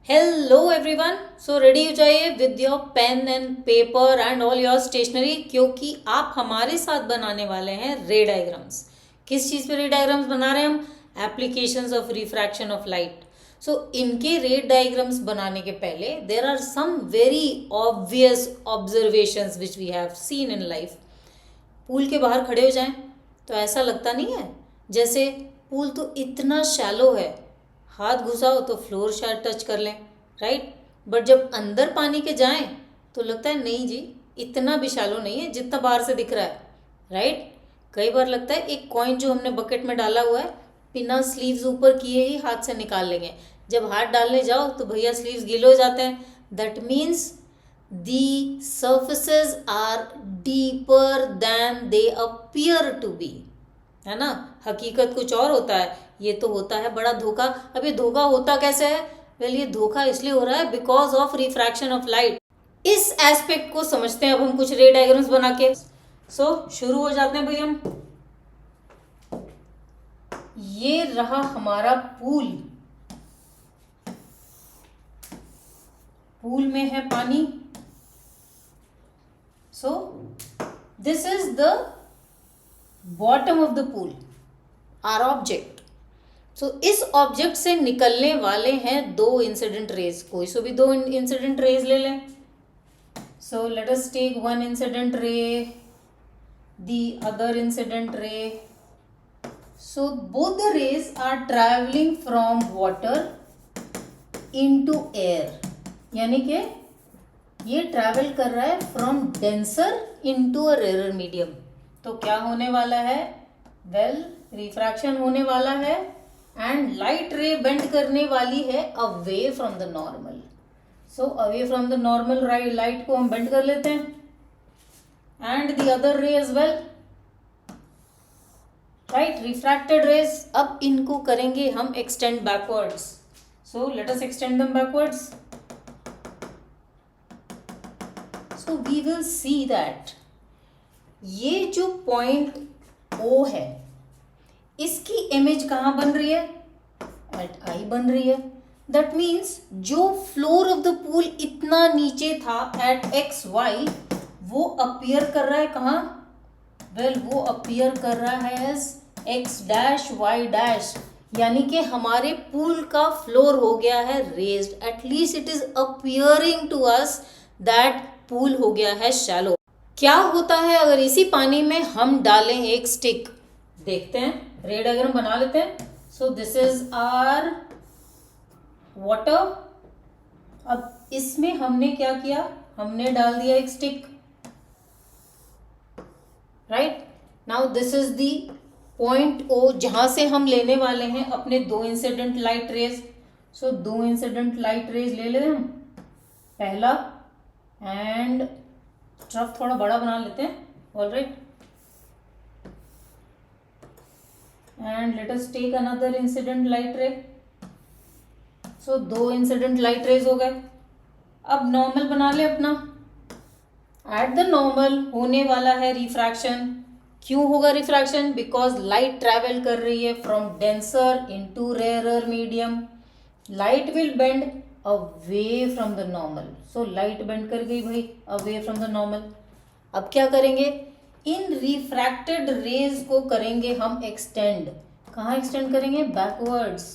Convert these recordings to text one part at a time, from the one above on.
Hello everyone. सो ready हो जाइए with your pen and paper and all your stationery, क्योंकि आप हमारे साथ बनाने वाले हैं रे डायग्राम्स। किस चीज़ पे रे डायग्राम्स बना रहे हैं हम? Applications of refraction of light. So इनके रे डायग्राम्स बनाने के पहले there are some very obvious observations which we have seen in life. Pool के बाहर खड़े हो जाएं तो ऐसा लगता नहीं है जैसे पूल तो इतना शैलो है, हाथ घुसाओ तो फ्लोर शायद टच कर लें, राइट। बट जब अंदर पानी के जाएं तो लगता है नहीं जी, इतना भी शैलो नहीं है जितना बाहर से दिख रहा है, राइट। कई बार लगता है एक कॉइन जो हमने बकेट में डाला हुआ है बिना स्लीव्स ऊपर किए ही हाथ से निकाल लेंगे, जब हाथ डालने जाओ तो भैया स्लीव्स गीले हो जाते हैं। That means the surfaces are deeper than they appear to be, है ना। हकीकत कुछ और होता है, ये तो होता है बड़ा धोखा। अब ये धोखा होता कैसे है? वेल, ये धोखा इसलिए हो रहा है because of refraction of light. इस एस्पेक्ट को समझते हैं अब हम कुछ रे डायग्राम्स बना के। शुरू हो जाते हैं भाई हम। ये रहा हमारा पूल। पूल में है पानी। So this is the bottom of the pool, our object. So इस ऑब्जेक्ट से निकलने वाले हैं दो इंसिडेंट रेज। कोई सो भी दो इंसिडेंट रेज ले लें। So let us take one incident ray, the other incident ray. So both the rays are traveling from water into air, यानी कि ये ट्रैवल कर रहा है from denser into a rare medium. तो क्या होने वाला है? वेल, रिफ्रैक्शन होने वाला है एंड लाइट रे बेंड करने वाली है away from the normal. So away from the normal light को हम बेंड कर लेते हैं and the other ray as well, right, refracted rays. अब इनको करेंगे हम extend backwards. So let us extend them backwards. So we will see that ये जो पॉइंट O है इसकी इमेज कहाँ बन रही है? एट I बन रही है। दैट मीन्स जो फ्लोर ऑफ द पूल इतना नीचे था एट XY, वो अपियर कर रहा है कहाँ? वेल, वो अपियर कर रहा है as X dash Y dash, यानी कि हमारे पूल का फ्लोर हो गया है raised. At least it is appearing to us that pool हो गया है शैलो। क्या होता है अगर इसी पानी में हम डालें एक स्टिक? देखते हैं, रे डायग्राम बना लेते हैं। So this is our water. अब इसमें हमने क्या किया? हमने डाल दिया एक stick, right. Now this is the point O जहां से हम लेने वाले हैं अपने दो इंसिडेंट लाइट रेज। सो दो इंसिडेंट लाइट रेज ले लें हम। पहला एंड ट्रफ थोड़ा बड़ा बना लेते हैं, alright. And let us take another incident light ray. So दो इंसिडेंट लाइट रेज हो गए। अब नॉर्मल बना ले अपना। एट द नॉर्मल होने वाला है रिफ्रैक्शन। क्यों होगा रिफ्रैक्शन? बिकॉज लाइट ट्रैवल कर रही है from denser into rarer medium. Light will bend away from the normal. So light bend कर गई भाई अवे फ्रॉम द नॉर्मल। अब क्या करेंगे? इन रिफ्रैक्टेड रेज को करेंगे हम एक्सटेंड। कहाँ एक्सटेंड करेंगे? Backwards.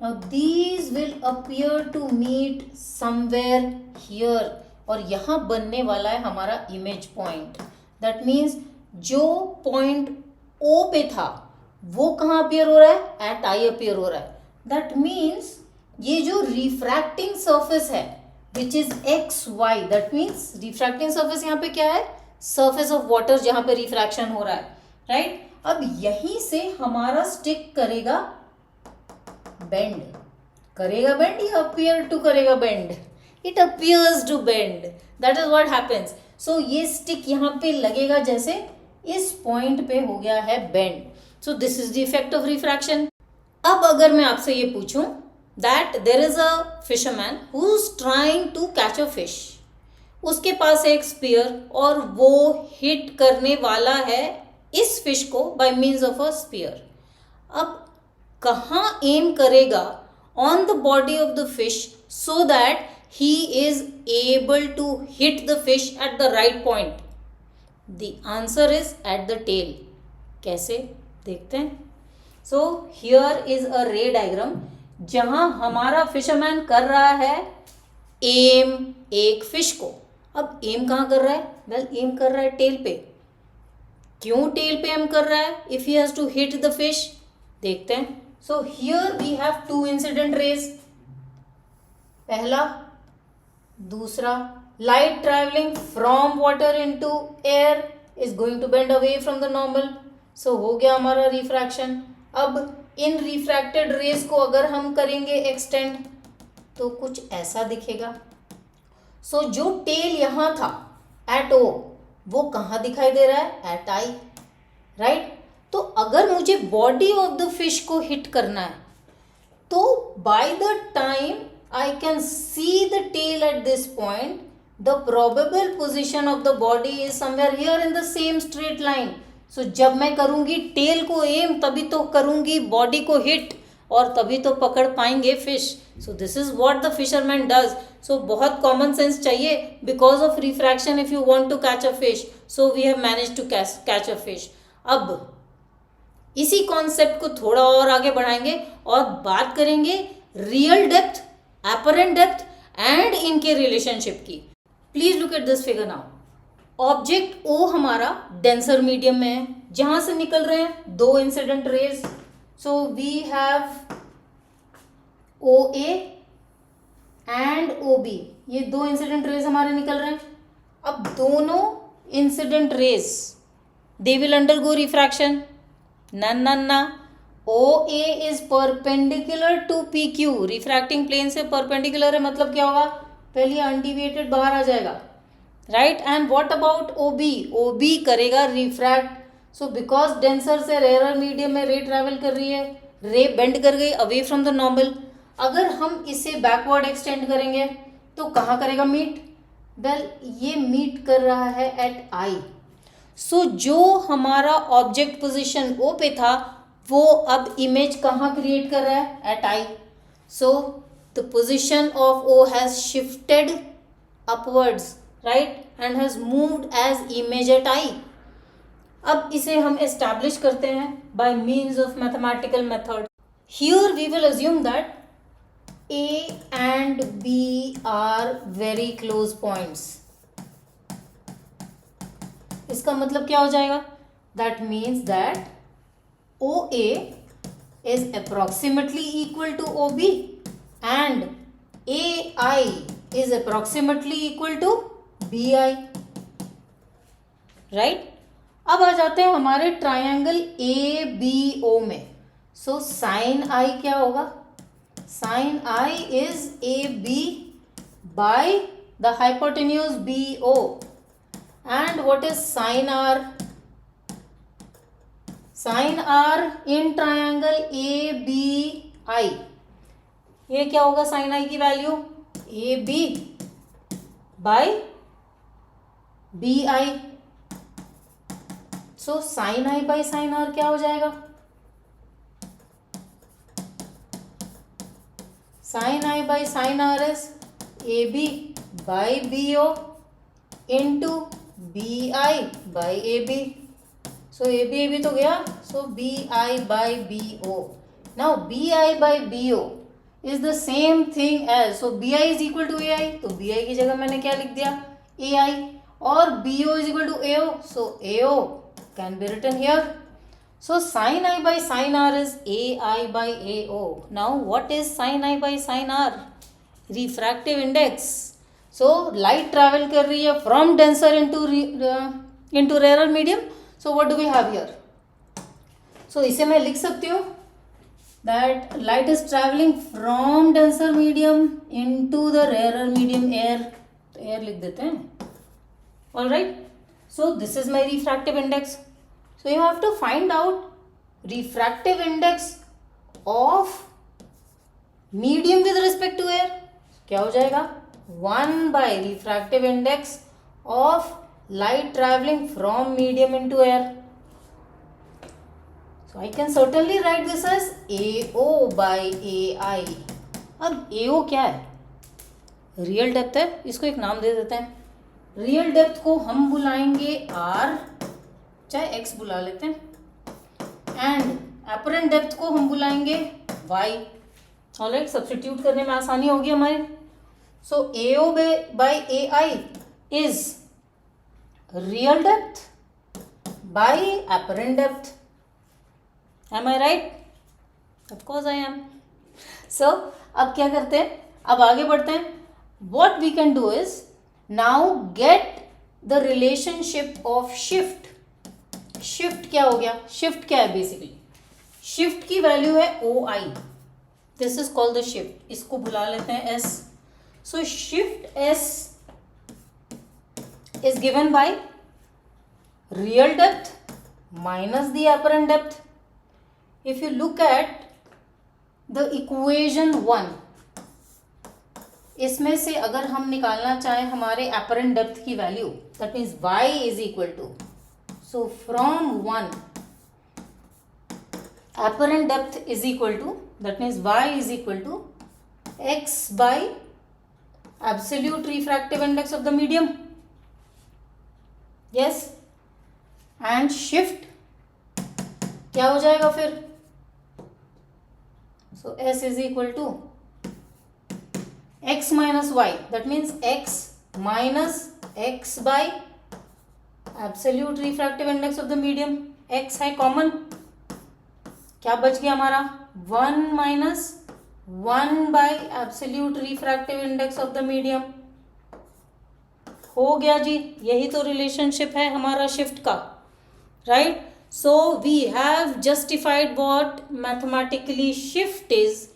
Now these will appear to meet somewhere here, और यहाँ बनने वाला है हमारा इमेज पॉइंट। दैट मीन्स जो पॉइंट O पे था वो कहाँ अपीयर हो रहा है? एट I अपीयर हो रहा है। दैट मीन्स ये जो रिफ्रैक्टिंग सरफेस है which is XY, that means refracting surface यहाँ पे क्या है? सरफेस ऑफ वाटर, जहां पे रिफ्रैक्शन हो रहा है, राइट। अब यहीं से हमारा स्टिक करेगा बेंड। करेगा बेंड या अपीयर टू करेगा bend? It appears to bend. That is what happens. So ये स्टिक यहाँ पे लगेगा जैसे इस पॉइंट पे हो गया है bend. So this is the effect of refraction. अब अगर मैं आपसे ये पूछूं that there is a fisherman who's trying to catch a fish, उसके पास एक स्पीयर और वो हिट करने वाला है इस फिश को bye means of a spear. अब कहाँ एम करेगा? On the body of the fish so that he is able to hit the fish at the right point? The answer is at the tail. कैसे देखते हैं? So here is a ray diagram जहां हमारा fisherman कर रहा है M एक fish को. अब एम कहाँ कर रहा है? वेल एम कर रहा है टेल पे. क्यों टेल पे एम कर रहा है? If he has to hit the fish. देखते हैं. So here we have two incident rays. पहला, दूसरा. Light travelling from water into air is going to bend away from the normal. So हो गया हमारा रिफ्रैक्शन. अब इन रिफ्रैक्टेड रेज को अगर हम करेंगे एक्सटेंड तो कुछ ऐसा दिखेगा. सो जो टेल यहां था एट ओ, वो कहाँ दिखाई दे रहा है? At I. राइट. तो अगर मुझे बॉडी ऑफ द फिश को हिट करना है तो by the time I can see the tail at this point, the probable position of the body is somewhere here in the same straight line. So जब मैं करूंगी tell को M तभी तो करूंगी बॉडी को हिट और तभी तो पकड़ पाएंगे fish. So this is what the fisherman does. So बहुत कॉमन सेंस चाहिए. Because of refraction if you want to catch a fish, so we have manage to catch a fish. अब इसी कॉन्सेप्ट को थोड़ा और आगे बढ़ाएंगे और बात करेंगे real depth, apparent depth and इनके रिलेशनशिप की. Please look at this figure now. Object O हमारा डेंसर मीडियम में है जहां से निकल रहे हैं दो incident rays. So we have O A and O B. ये दो इंसिडेंट रेज हमारे निकल रहे हैं. अब दोनों incident rays they will undergo refraction. ना O A is perpendicular to P Q. Refracting plane से परपेंडिकुलर है मतलब क्या होगा? पहले अनडिविएटेड बाहर आ जाएगा. Right. And what about O B? O B करेगा रिफ्रैक्ट. सो बिकॉज डेंसर से रेयर मीडियम में रे ट्रैवल कर रही है, रे बेंड कर गई अवे फ्रॉम द नॉर्मल. अगर हम इसे बैकवर्ड एक्सटेंड करेंगे तो कहाँ करेगा मीट? वेल ये मीट कर रहा है एट आई. सो जो हमारा ऑब्जेक्ट पोजीशन ओ पे था वो अब इमेज कहाँ क्रिएट कर रहा है? At I. So the position of O has shifted upwards, right, and has moved as image at I. अब इसे हम एस्टैब्लिश करते हैं by means of mathematical method. Here we will assume that A and B are very close points. इसका मतलब क्या हो जाएगा? That means that OA is approximately equal to OB and AI is approximately equal to BI. Right? अब आ जाते हैं हमारे triangle ABO में. So sin I क्या होगा? Sin I is AB by the hypotenuse BO. And what is sin R? Sin R in triangle ABI. ये क्या होगा sin I की value? AB by BI. So sin I by sin R क्या हो जाएगा? Sin I by sin R is AB by BO into BI by AB. So AB तो गया. So BI by BO. Now BI by BO is the same thing as, so BI is equal to AI. तो BI की जगह मैंने क्या लिख दिया? AI. और BO is equal to AO. So AO can be written here. So sin I by sin R is AI by AO. Now what is sin I by sin R? Refractive index. So light travel कर रही है from denser into rarer medium. So what do we have here? So इसे मैं लिख सकती हूँ that light is traveling from denser medium into the rarer medium air. तो air लिख देते हैं. All right. So this is my refractive index. So you have to find out refractive index of medium with respect to air. क्या हो जाएगा? 1 by refractive index of light traveling from medium into air. So I can certainly write this as AO by AI. अब AO क्या है? Real depth है, इसको एक नाम दे देते हैं. रियल डेप्थ को हम बुलाएंगे r, चाहे x बुला लेते हैं, एंड अपरेंट डेप्थ को हम बुलाएंगे y. ऑलराइट, सब्स्टिट्यूट करने में आसानी होगी हमारी. सो AO by AI is real depth by apparent depth. Am I right? Of course I am. So अब क्या करते हैं, अब आगे बढ़ते हैं. What we can do is now get the relationship of shift. Shift क्या हो गया, शिफ्ट क्या है बेसिकली, शिफ्ट की वैल्यू है OI. This is called the shift, इसको बुला लेते हैं S. So shift S is given by real depth minus the apparent depth. If you look at the equation 1, इसमें से अगर हम निकालना चाहें हमारे apparent depth की value, that means y is equal to, so from 1 apparent depth is equal to, that means y is equal to x by absolute refractive index of the medium. Yes, and shift क्या हो जाएगा फिर, so s is equal to x minus y, that means x minus x by absolute refractive index of the medium. x है common, क्या बच गया हमारा, 1 minus 1 by absolute refractive index of the medium. हो गया जी, यही तो रिलेशनशिप है हमारा शिफ्ट का, right. So we have justified what mathematically shift is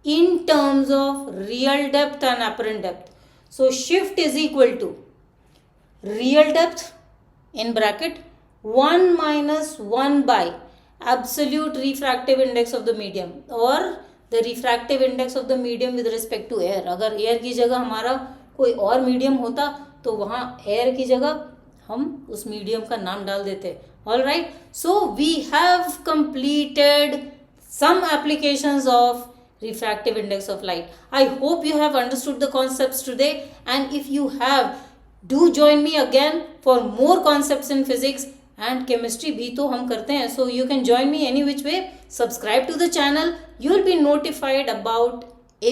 in terms of real depth and apparent depth. So shift is equal to real depth in bracket 1 minus 1 by absolute refractive index of the medium, or the refractive index of the medium with respect to air. अगर air की जगह हमारा कोई और medium होता तो वहाँ air की जगह हम उस medium का नाम डाल देते. All right, so we have completed some applications of refractive index of light. I hope you have understood the concepts today, and if you have, do join me again for more concepts in physics and chemistry भी तो हम करते हैं. So you can join me any which way. Subscribe to the channel. You will be notified about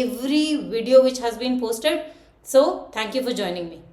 every video which has been posted. So thank you for joining me.